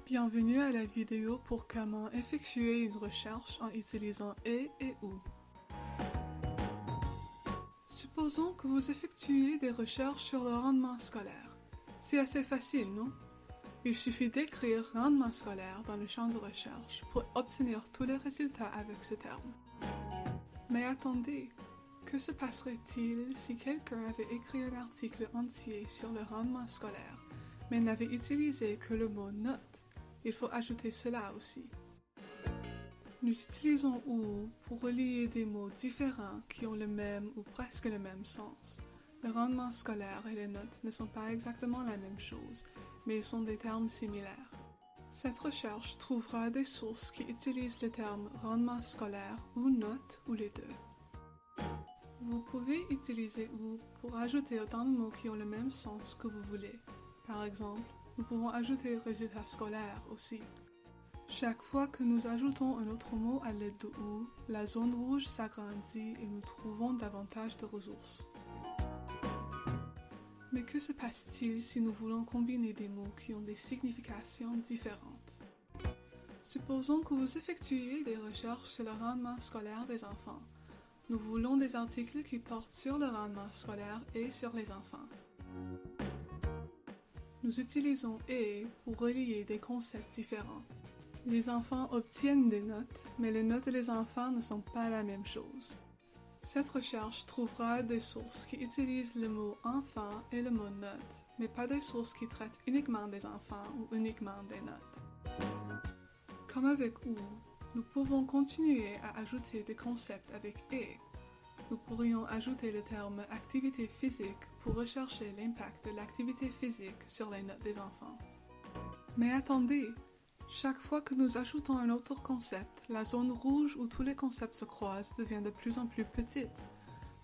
Bienvenue à la vidéo pour comment effectuer une recherche en utilisant et ou. Supposons que vous effectuez des recherches sur le rendement scolaire. C'est assez facile, non? Il suffit d'écrire rendement scolaire dans le champ de recherche pour obtenir tous les résultats avec ce terme. Mais attendez, que se passerait-il si quelqu'un avait écrit un article entier sur le rendement scolaire, mais n'avait utilisé que le mot note? Il faut ajouter cela aussi. Nous utilisons OU pour relier des mots différents qui ont le même ou presque le même sens. Le rendement scolaire et les notes ne sont pas exactement la même chose, mais ils sont des termes similaires. Cette recherche trouvera des sources qui utilisent le terme rendement scolaire ou note ou les deux. Vous pouvez utiliser OU pour ajouter autant de mots qui ont le même sens que vous voulez. Par exemple, nous pouvons ajouter résultats scolaires aussi. Chaque fois que nous ajoutons un autre mot à l'aide de OU, la zone rouge s'agrandit et nous trouvons davantage de ressources. Mais que se passe-t-il si nous voulons combiner des mots qui ont des significations différentes? Supposons que vous effectuez des recherches sur le rendement scolaire des enfants. Nous voulons des articles qui portent sur le rendement scolaire et sur les enfants. Nous utilisons et pour relier des concepts différents. Les enfants obtiennent des notes, mais les notes des enfants ne sont pas la même chose. Cette recherche trouvera des sources qui utilisent le mot enfant et le mot note, mais pas des sources qui traitent uniquement des enfants ou uniquement des notes. Comme avec OU, nous pouvons continuer à ajouter des concepts avec et. Nous pourrions ajouter le terme activité physique pour rechercher l'impact de l'activité physique sur les notes des enfants. Mais attendez! Chaque fois que nous ajoutons un autre concept, la zone rouge où tous les concepts se croisent devient de plus en plus petite.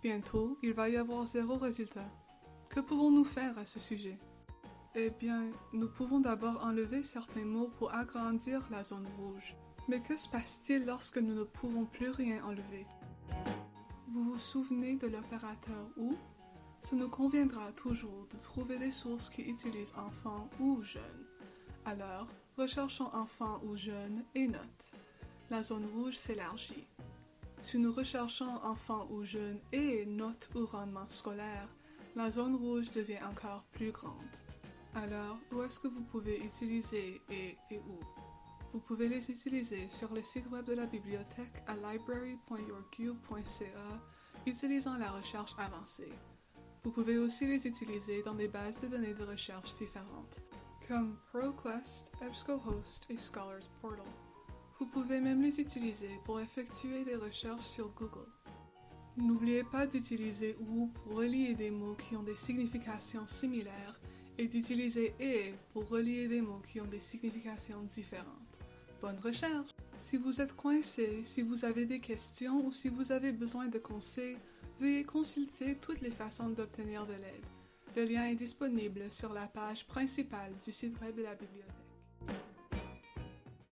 Bientôt, il va y avoir 0 résultat. Que pouvons-nous faire à ce sujet? Eh bien, nous pouvons d'abord enlever certains mots pour agrandir la zone rouge. Mais que se passe-t-il lorsque nous ne pouvons plus rien enlever? Vous vous souvenez de l'opérateur OU? Ça nous conviendra toujours de trouver des sources qui utilisent enfant ou jeune. Alors, recherchons enfant ou jeune et note. La zone rouge s'élargit. Si nous recherchons enfant ou jeune et note ou rendement scolaire, la zone rouge devient encore plus grande. Alors, où est-ce que vous pouvez utiliser et où? Vous pouvez les utiliser sur le site web de la bibliothèque à library.yourcube.ca utilisant la recherche avancée. Vous pouvez aussi les utiliser dans des bases de données de recherche différentes, comme ProQuest, EBSCOhost et Scholars Portal. Vous pouvez même les utiliser pour effectuer des recherches sur Google. N'oubliez pas d'utiliser OU pour relier des mots qui ont des significations similaires et d'utiliser et pour relier des mots qui ont des significations différentes. Bonne recherche! Si vous êtes coincé, si vous avez des questions ou si vous avez besoin de conseils, veuillez consulter toutes les façons d'obtenir de l'aide. Le lien est disponible sur la page principale du site web de la bibliothèque.